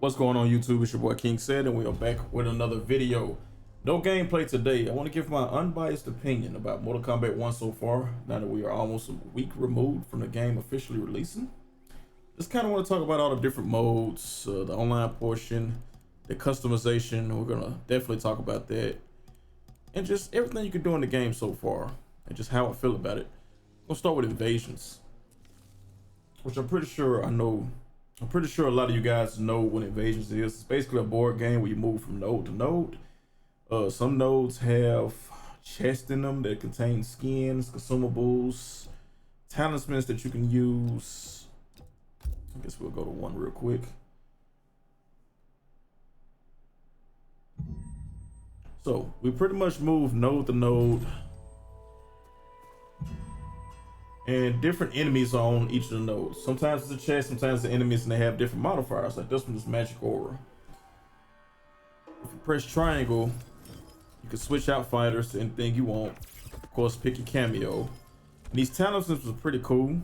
What's going on YouTube? It's your boy King Said, and we are back with another video. No gameplay today. I want to give my unbiased opinion about Mortal Kombat 1 so far, now that we are almost a week removed from the game officially releasing. Just kind of want to talk about all the different modes, the online portion, the customization. We're going to definitely talk about that. And just everything you can do in the game so far, and just how I feel about it. We'll start with invasions, which I'm pretty sure a lot of you guys know what invasions is. It's basically a board game where you move from node to node. Some nodes have chests in them that contain skins, consumables, talismans that you can use. I guess we'll go to one real quick. So we pretty much move node to node, and different enemies are on each of the nodes. Sometimes it's a chest, sometimes the enemies, and they have different modifiers. Like this one is magic aura. If you press triangle, you can switch out fighters to anything you want. Of course, pick your cameo. And these talismans are pretty cool.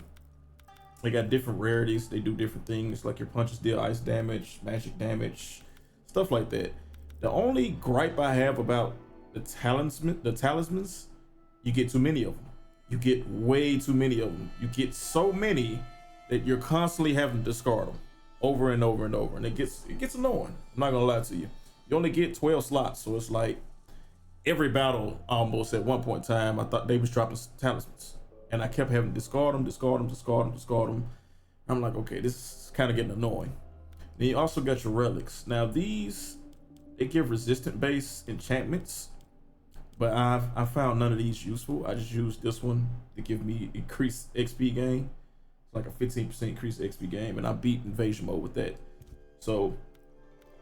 They got different rarities. They do different things, like your punches deal ice damage, magic damage, stuff like that. The only gripe I have about the talismans, you get too many of them. You get way too many of them. You get so many that you're constantly having to discard them over and over and over, and it gets annoying. I'm not gonna lie to you. You only get 12 slots, so it's like every battle almost at one point in time I thought they was dropping talismans, and I kept having to discard them. I'm like, okay, this is kind of getting annoying. Then you also got your relics. Now these, they give resistant base enchantments, but I found none of these useful. I just used this one to give me increased XP gain. It's like a 15% increased XP gain, and I beat invasion mode with that. So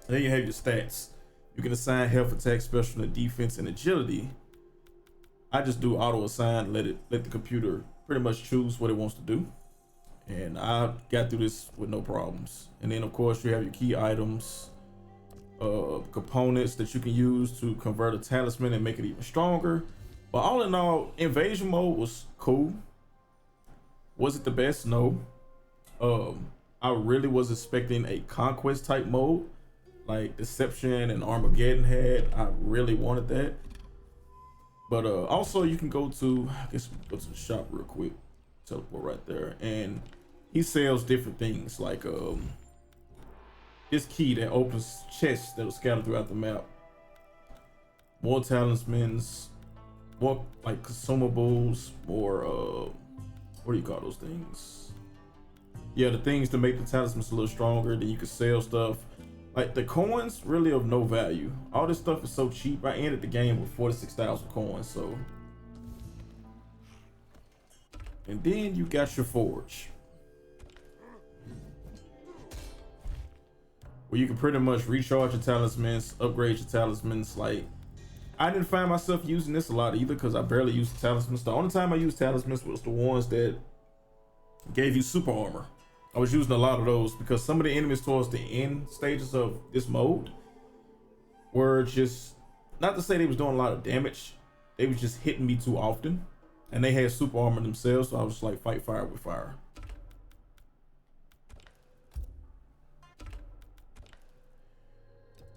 there you have your stats. You can assign health, attack, special, and defense, and agility. I just do auto assign, let the computer pretty much choose what it wants to do, and I got through this with no problems. And then of course you have your key items, components that you can use to convert a talisman and make it even stronger. But all in all, invasion mode was cool. Was it the best? No. I really was expecting a conquest type mode like Deception and Armageddon had. I really wanted that. But also you can go to, I guess we can go to the shop real quick, teleport right there, and he sells different things like this key that opens chests that are scattered throughout the map, more talismans, more like consumables, more what do you call those things? Yeah, the things to make the talismans a little stronger. Then you can sell stuff. Like the coins really of no value. All this stuff is so cheap. I ended the game with 46,000 coins. So, and then you got your forge, where you can pretty much recharge your talismans, upgrade your talismans. Like, I didn't find myself using this a lot either, because I barely used the talismans. The only time I used talismans was the ones that gave you super armor. I was using a lot of those because some of the enemies towards the end stages of this mode were just, not to say they was doing a lot of damage, they was just hitting me too often, and they had super armor themselves, so I was just like, fight fire with fire.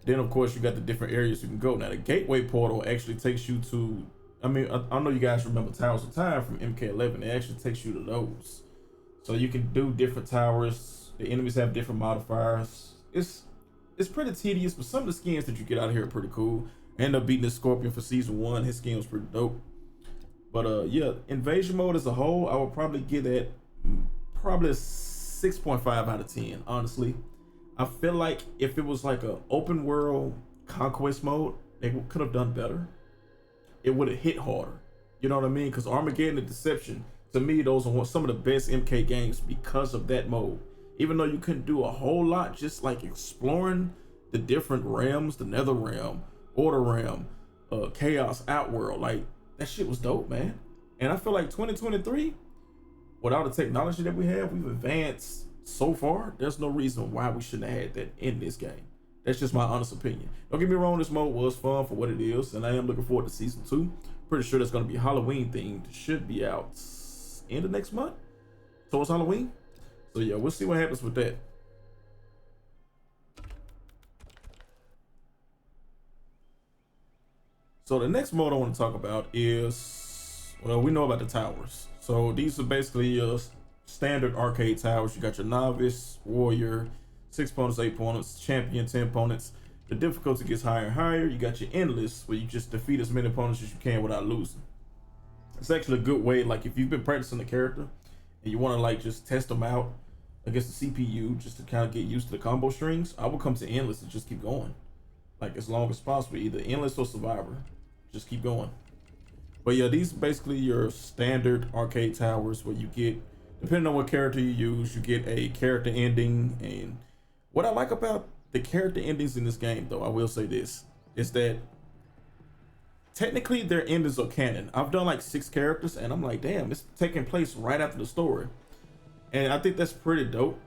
Then of course you got the different areas you can go. Now the gateway portal actually takes you to, I mean, I know you guys remember Towers of Time from MK11. It actually takes you to those. So you can do different towers. The enemies have different modifiers. It's pretty tedious, but some of the skins that you get out of here are pretty cool. I ended up beating the Scorpion for season 1. His skin was pretty dope. But yeah, invasion mode as a whole, I would probably give that probably a 6.5 out of 10, honestly. I feel like if it was like a open world conquest mode, they could have done better. It would have hit harder. You know what I mean? Because Armageddon and Deception, to me, those are some of the best MK games because of that mode. Even though you couldn't do a whole lot, just like exploring the different realms, the Nether Realm, Order Realm, Chaos Outworld, like that shit was dope, man. And I feel like 2023, with all the technology that we have, we've advanced so far. There's no reason why we shouldn't have had that in this game. That's just my honest opinion. Don't get me wrong, this mode was fun for what it is, and I am looking forward to season 2. Pretty sure that's going to be Halloween themed. Should be out end of next month, towards Halloween. So yeah, we'll see what happens with that. So the next mode I want to talk about is, well, we know about the towers. So these are basically your standard arcade towers. You got your novice, warrior, 6 opponents, 8 opponents, champion, 10 opponents. The difficulty gets higher and higher. You got your endless, where you just defeat as many opponents as you can without losing. It's actually a good way, like if you've been practicing the character and you want to like just test them out against the CPU just to kind of get used to the combo strings, I would come to endless and just keep going. Like as long as possible, either endless or survivor. Just keep going. But yeah, these are basically your standard arcade towers where you get, depending on what character you use, you get a character ending. And what I like about the character endings in this game, though, I will say this, is that technically their endings are canon. I've done like 6 characters and I'm like, damn, it's taking place right after the story. And I think that's pretty dope,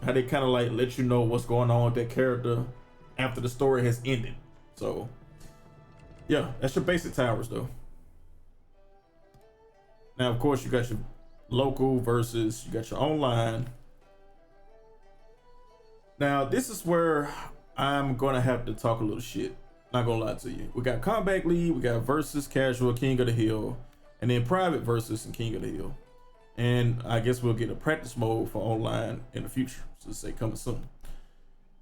how they kind of like let you know what's going on with that character after the story has ended. So yeah, that's your basic towers though. Now, of course, you got your local versus, you got your online. Now, this is where I'm gonna have to talk a little shit. Not gonna lie to you. We got Combat League, we got versus, casual, King of the Hill, and then private versus and King of the Hill. And I guess we'll get a practice mode for online in the future. So say coming soon.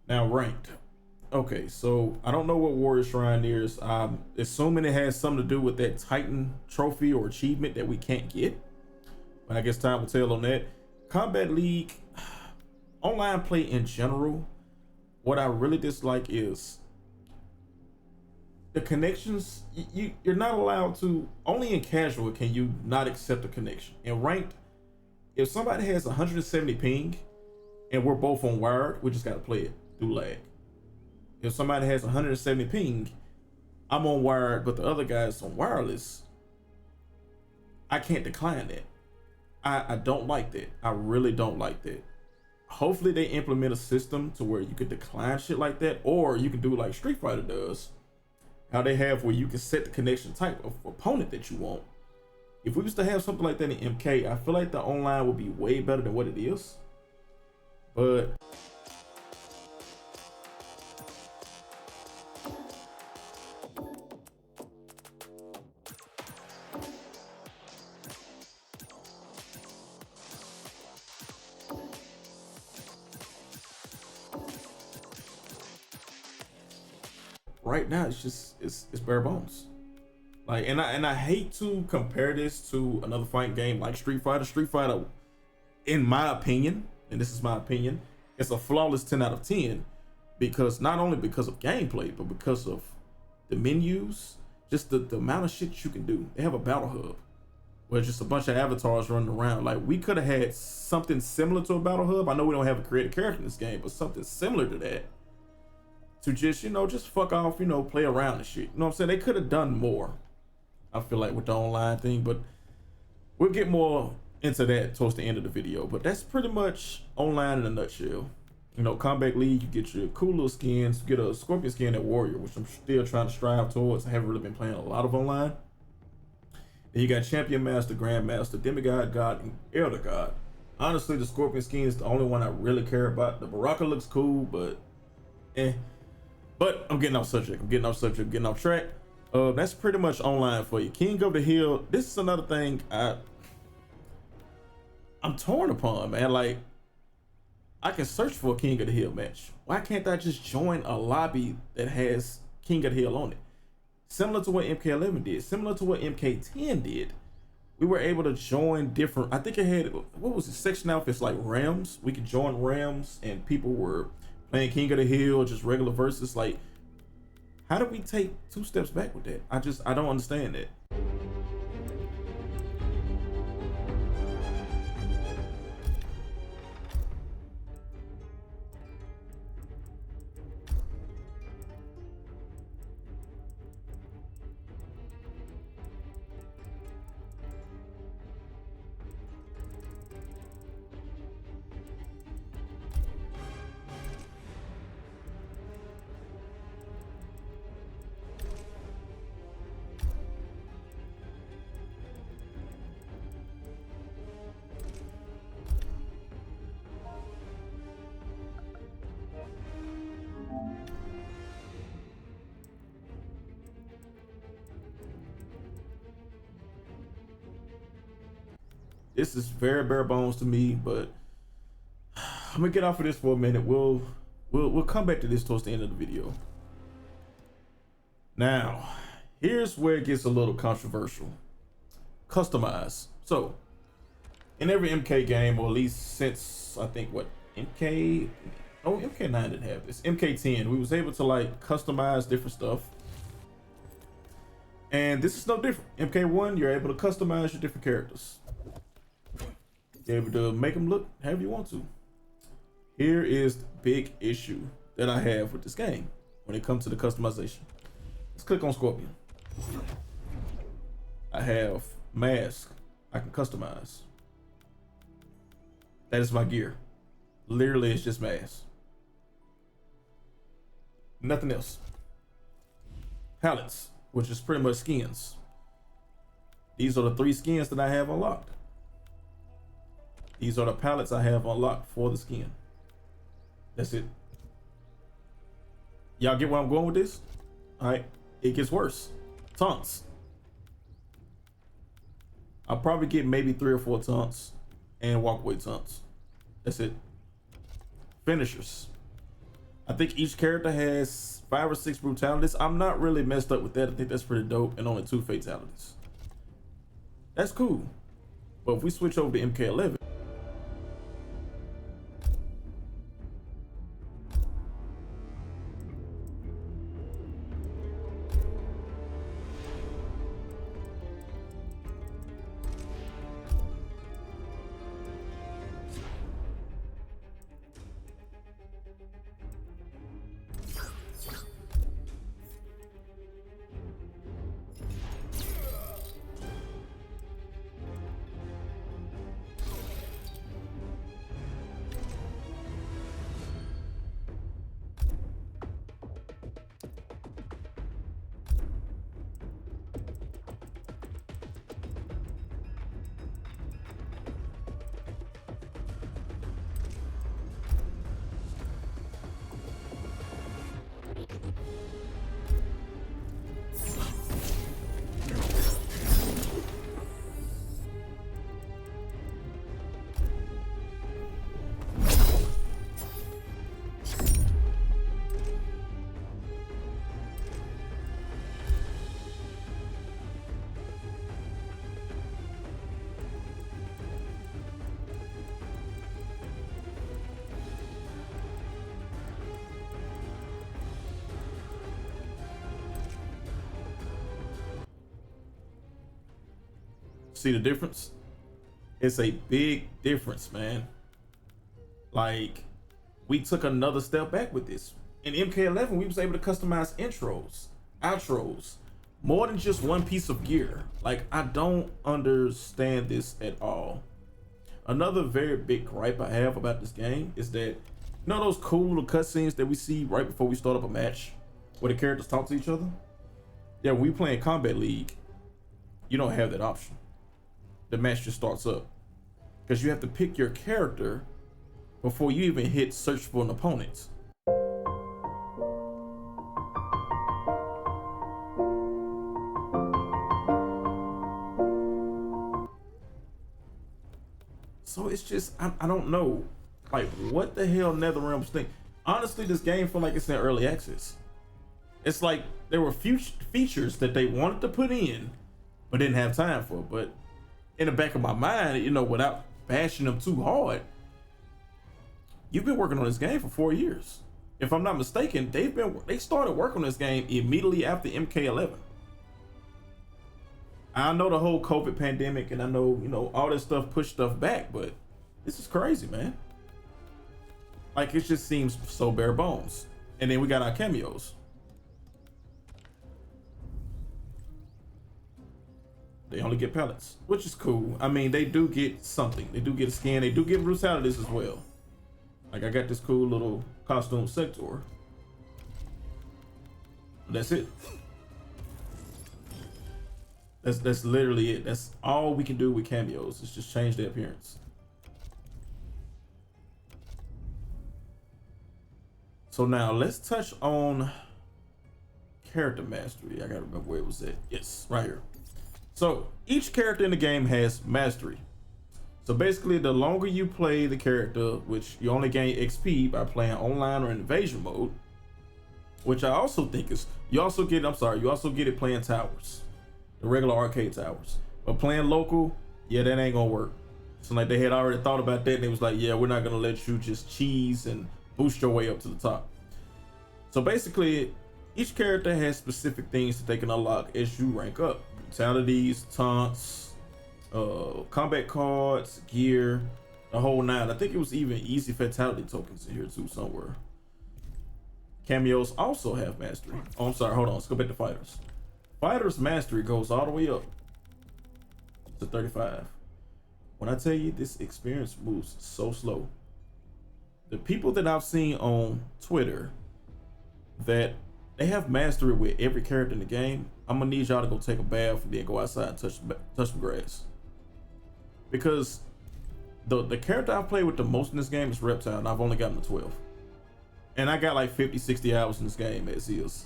Now, ranked. Okay, so I don't know what Warrior Shrine is. I'm assuming it has something to do with that Titan trophy or achievement that we can't get. But I guess time will tell on that. Combat League, online play in general, what I really dislike is the connections. You're not allowed to, only in casual can you not accept a connection. In ranked, if somebody has 170 ping and we're both on wired, we just gotta play it through lag. If somebody has 170 ping, I'm on wired, but the other guy's on wireless, I can't decline that. I don't like that. I really don't like that. Hopefully they implement a system to where you could decline shit like that, or you can do like Street Fighter does, how they have where you can set the connection type of opponent that you want. If we was to have something like that in MK, I feel like the online would be way better than what it is. But right now it's just it's bare bones. Like, and I hate to compare this to another fighting game like Street Fighter. Street Fighter, in my opinion, and this is my opinion, it's a flawless 10 out of 10 because not only because of gameplay, but because of the menus, just the amount of shit you can do. They have a battle hub where it's just a bunch of avatars running around. Like, we could have had something similar to a battle hub. I know we don't have a creative character in this game, but something similar to that, to just, you know, just fuck off, you know, play around and shit. You know what I'm saying? They could have done more, I feel like, with the online thing, but we'll get more into that towards the end of the video. But that's pretty much online in a nutshell. You know, Combat League, you get your cool little skins. You get a Scorpion skin at Warrior, which I'm still trying to strive towards. I haven't really been playing a lot of online. Then you got Champion Master, Grandmaster, Demigod, God, and Elder God. Honestly, the Scorpion skin is the only one I really care about. The Baraka looks cool, but eh. But I'm getting off subject. I'm getting off track. That's pretty much online for you. King of the Hill. This is another thing I'm torn upon, man. Like, I can search for a King of the Hill match. Why can't I just join a lobby that has King of the Hill on it? Similar to what MK11 did, similar to what MK10 did. We were able to join different, I think it had, what was it, section outfits like Rams. We could join Rams and people were playing King of the Hill, just regular versus. Like, how did we take 2 steps back with that? I don't understand that. This is very bare bones to me, but I'm gonna get off of this for a minute. We'll come back to this towards the end of the video. Now, here's where it gets a little controversial. Customize. So, in every MK game, or at least since I think MK9 didn't have this. MK10, we was able to like customize different stuff. And this is no different. MK1, you're able to customize your different characters. You're able to make them look however you want to. Here is the big issue that I have with this game when it comes to the customization. Let's click on Scorpion. I have mask I can customize. That is my gear. Literally, it's just mask. Nothing else. Palettes, which is pretty much skins. These are the 3 skins that I have unlocked. These are the palettes I have unlocked for the skin. That's it. Y'all get where I'm going with this? All right, it gets worse. Taunts. I'll probably get maybe 3 or 4 taunts and walkaway taunts. That's it. Finishers. I think each character has 5 or 6 brutalities. I'm not really messed up with that. I think that's pretty dope, and only 2 fatalities. That's cool. But if we switch over to MK11, see the difference? It's a big difference, man. Like, we took another step back with this. In MK11, we was able to customize intros, outros, more than just one piece of gear. Like, I don't understand this at all. Another very big gripe I have about this game is that, you know those cool little cutscenes that we see right before we start up a match, where the characters talk to each other? Yeah, when we play in Combat League, you don't have that option. The match just starts up because you have to pick your character before you even hit search for an opponent. So it's just, I don't know, like, what the hell NetherRealm's think. Honestly, this game feel like it's in early access. It's like there were features that they wanted to put in but didn't have time for. But in the back of my mind, you know, without bashing them too hard, you've been working on this game for 4 years. If I'm not mistaken, they started working on this game immediately after MK11. I know the whole COVID pandemic, and I know, you know, all this stuff pushed stuff back, but this is crazy, man. Like, it just seems so bare bones. And then we got our cameos. They only get pellets, which is cool. I mean, they do get something. They do get a skin. They do get brutalities as well. Like, I got this cool little costume sector. That's it. That's literally it. That's all we can do with cameos. Is just change their appearance. So now let's touch on character mastery. I gotta remember where it was at. Yes, right here. So each character in the game has mastery. So basically, the longer you play the character, which you only gain XP by playing online or invasion mode, which I also think is, you also get it playing towers, the regular arcade towers. But playing local, yeah, that ain't gonna work. So like they had already thought about that, and they was like, yeah, we're not gonna let you just cheese and boost your way up to the top. So basically, each character has specific things that they can unlock as you rank up: brutalities, taunts, combat cards, gear, the whole nine. I think it was even easy fatality tokens in here too somewhere. Cameos also have mastery. Oh, I'm sorry, hold on, let's go back to fighters. Fighters mastery goes all the way up to 35. When I tell you, this experience moves so slow. The people that I've seen on Twitter that they have mastery with every character in the game, I'm gonna need y'all to go take a bath and then go outside and touch some grass. Because the character I've played with the most in this game is Reptile, and I've only gotten to 12. And I got like 50-60 hours in this game as is.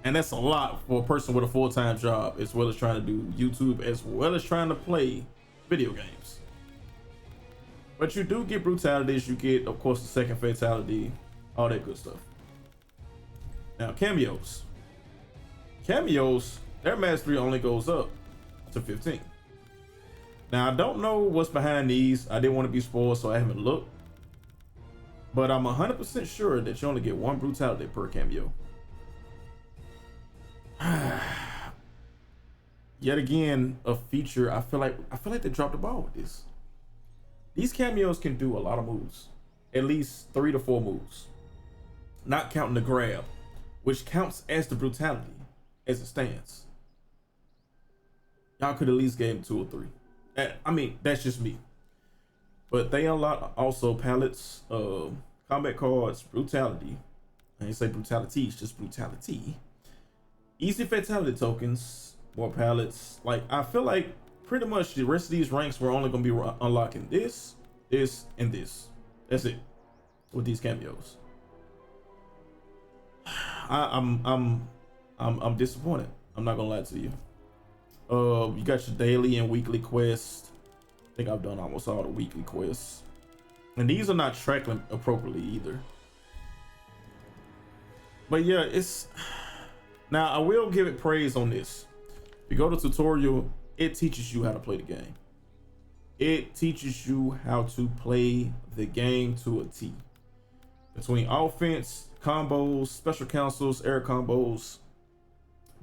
And that's a lot for a person with a full-time job, as well as trying to do YouTube, as well as trying to play video games. But you do get brutalities, you get, of course, the second fatality, all that good stuff. Now, cameos. Cameos, their mastery only goes up to 15. Now, I don't know what's behind these. I didn't want to be spoiled, so I haven't looked. But I'm 100% sure that you only get one brutality per cameo. Yet again, a feature. I feel like they dropped the ball with this. These cameos can do a lot of moves, at least 3 to 4 moves, not counting the grab, which counts as the brutality as it stands. Y'all could at least give them 2 or 3. I mean, that's just me. But they unlock also palettes, combat cards, brutality. I ain't say brutality, it's just brutality. Easy fatality tokens, more palettes. Like, I feel like pretty much the rest of these ranks we're only gonna be unlocking this, and this. That's it with these cameos. I'm disappointed. I'm not gonna lie to you. You got your daily and weekly quests. I think I've done almost all the weekly quests, and these are not tracked appropriately either. But yeah, it's now I will give it praise on this. If you go to tutorial, it teaches you how to play the game. It teaches you how to play the game to a T. Between offense, combos, special councils, air combos,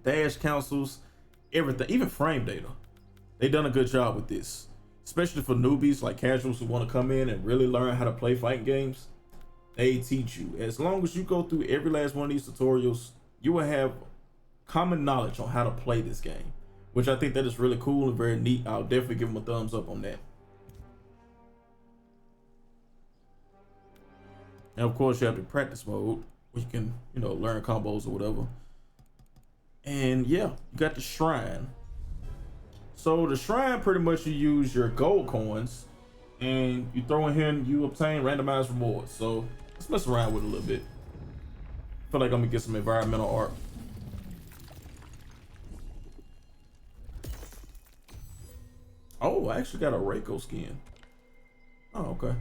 dash councils, everything, even frame data. They done a good job with this, especially for newbies like casuals who want to come in and really learn how to play fighting games. They teach you. As long as you go through every last one of these tutorials, you will have common knowledge on how to play this game, which I think that is really cool and very neat. I'll definitely give them a thumbs up on that. And of course, you have the practice mode where you can, learn combos or whatever. And yeah, you got the shrine. So the shrine, pretty much you use your gold coins and you throw in here and you obtain randomized rewards. So let's mess around with it a little bit. I feel like I'm gonna get some environmental art. Oh, I actually got a Reiko skin. Oh, okay.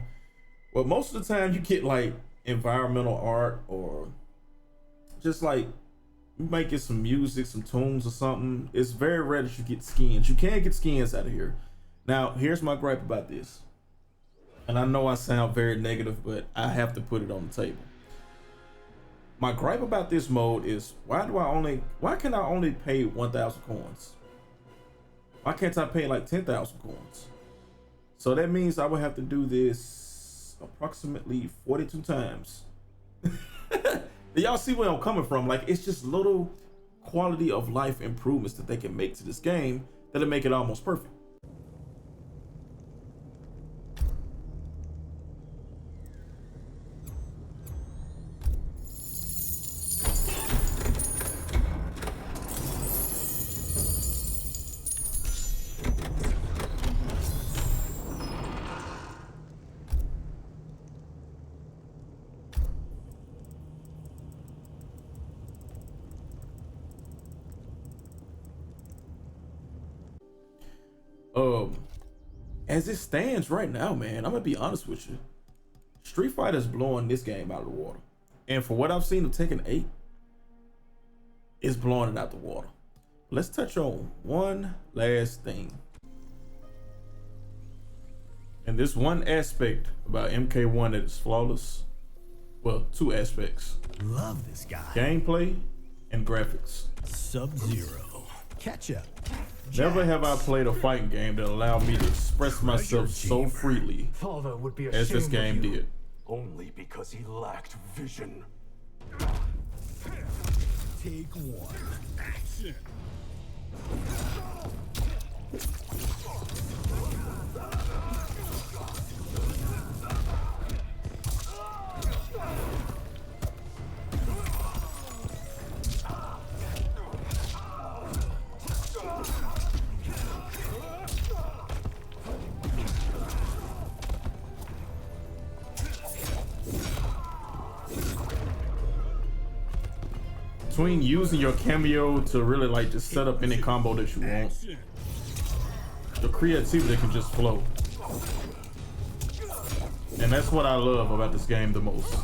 Well, most of the time you get like environmental art, or just like you might get some music, some tunes or something. It's very rare that you get skins. You can get skins out of here. Now, here's my gripe about this. And I know I sound very negative, but I have to put it on the table. My gripe about this mode is why can I only pay 1,000 coins? Why can't I pay like 10,000 coins? So that means I would have to do this approximately 42 times. Y'all see where I'm coming from? Like, it's just little quality of life improvements that they can make to this game that'll make it almost perfect. as it stands right now, man, I'm gonna be honest with you. Street Fighter's blowing this game out of the water. And for what I've seen of Tekken 8, it's blowing it out the water. Let's touch on one last thing. And this one aspect about MK1 that is flawless. Well, two aspects. Love this guy. Gameplay and graphics. Sub-Zero. Ketchup. Never have I played a fighting game that allowed me to express myself so freely Father would be as this game did. Only because he lacked vision. Take one. Action. Between using your cameo to really like just set up any combo that you want, the creativity can just flow. And that's what I love about this game the most.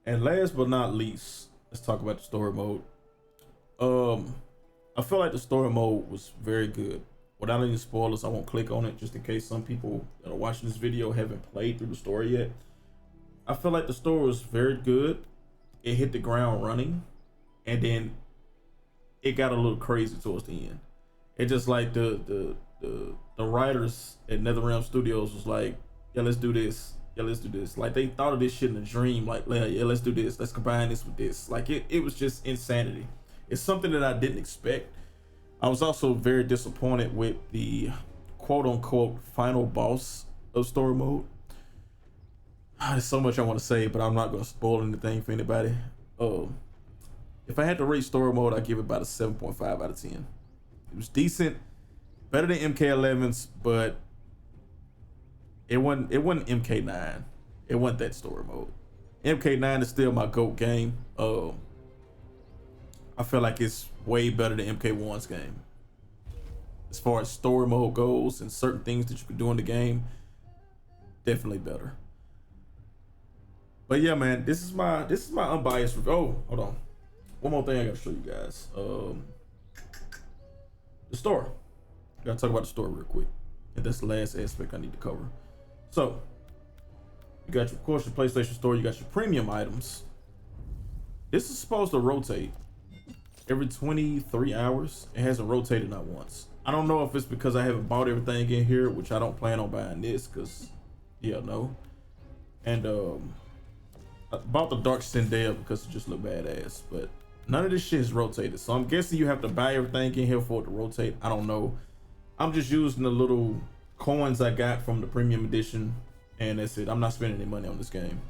And last but not least, let's talk about the story mode. I feel like the story mode was very good. Without any spoilers, I won't click on it just in case some people that are watching this video haven't played through the story yet. I feel like the story was very good. It hit the ground running, and then it got a little crazy towards the end. It just like the writers at NetherRealm Studios was like, yeah, let's do this. Yeah, let's do this. Like they thought of this shit in a dream. Like, yeah, let's do this. Let's combine this with this. Like it was just insanity. It's something that I didn't expect. I was also very disappointed with the quote unquote final boss of story mode. There's so much I want to say, but I'm not going to spoil anything for anybody. If I had to rate story mode, I'd give it about a 7.5 out of 10. It was decent, better than MK11's, but it wasn't MK9. It wasn't that story mode. MK9 is still my GOAT game. I feel like it's way better than MK1's game. As far as story mode goes and certain things that you can do in the game, definitely better. But yeah, man, this is my unbiased review. Oh, hold on. One more thing I gotta show you guys. The story. I gotta talk about the story real quick. And that's the last aspect I need to cover. So, you got your, of course, your PlayStation Store. You got your premium items. This is supposed to rotate every 23 hours. It hasn't rotated not once. I don't know if it's because I haven't bought everything in here, which I don't plan on buying this, because, yeah, no. And I bought the Dark Sindel because it just looked badass, but none of this shit is rotated. So I'm guessing you have to buy everything in here for it to rotate. I don't know. I'm just using the little coins I got from the premium edition, and that's it. I'm not spending any money on this game.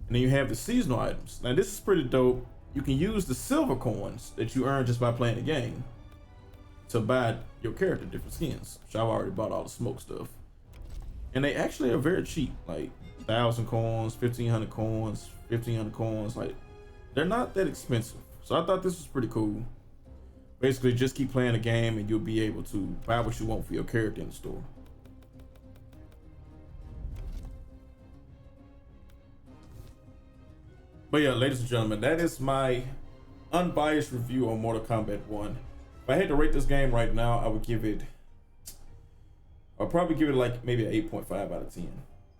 And then you have the seasonal items. Now this is pretty dope. You can use the silver coins that you earn just by playing the game to buy your character different skins, which I've already bought all the smoke stuff. And they actually are very cheap, like 1,000 coins, 1,500 coins, 1,500 coins. Like, they're not that expensive. So I thought this was pretty cool. Basically, just keep playing the game and you'll be able to buy what you want for your character in the store. But yeah, ladies and gentlemen, that is my unbiased review on Mortal Kombat 1. If I had to rate this game right now, I would give it, I'll probably give it like maybe an 8.5 out of 10.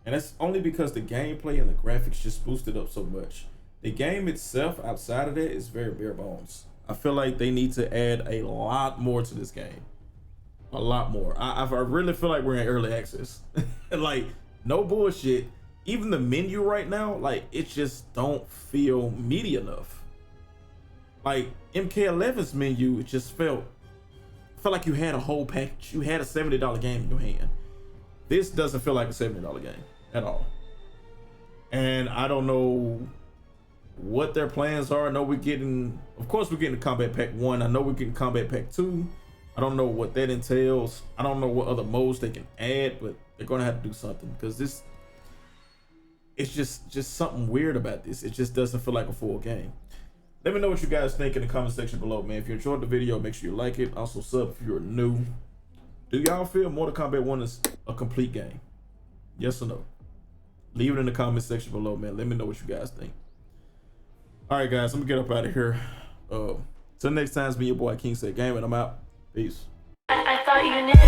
And that's only because the gameplay and the graphics just boosted up so much. The game itself, outside of that, is very bare bones. I feel like they need to add a lot more to this game. A lot more. I really feel like we're in early access. Like, no bullshit. Even the menu right now, like, it just don't feel meaty enough. Like, MK11's menu, it just felt like you had a whole package. You had a $70 game in your hand. This doesn't feel like a $70 game at all. And I don't know what their plans are. I know we're getting, of course, we're getting Combat Pack 1. I know we're getting Combat Pack 2. I don't know what that entails. I don't know what other modes they can add, but they're gonna have to do something, because this, it's just something weird about this. It just doesn't feel like a full game. Let me know what you guys think in the comment section below, man. If you enjoyed the video, make sure you like it. Also sub if you're new. Do y'all feel Mortal Kombat 1 is a complete game? Yes or no? Leave it in the comment section below, man. Let me know what you guys think. All right, guys, I'm gonna get up out of here. Till next time, it's been your boy KingCedGaming. I'm out. Peace. I thought you knew.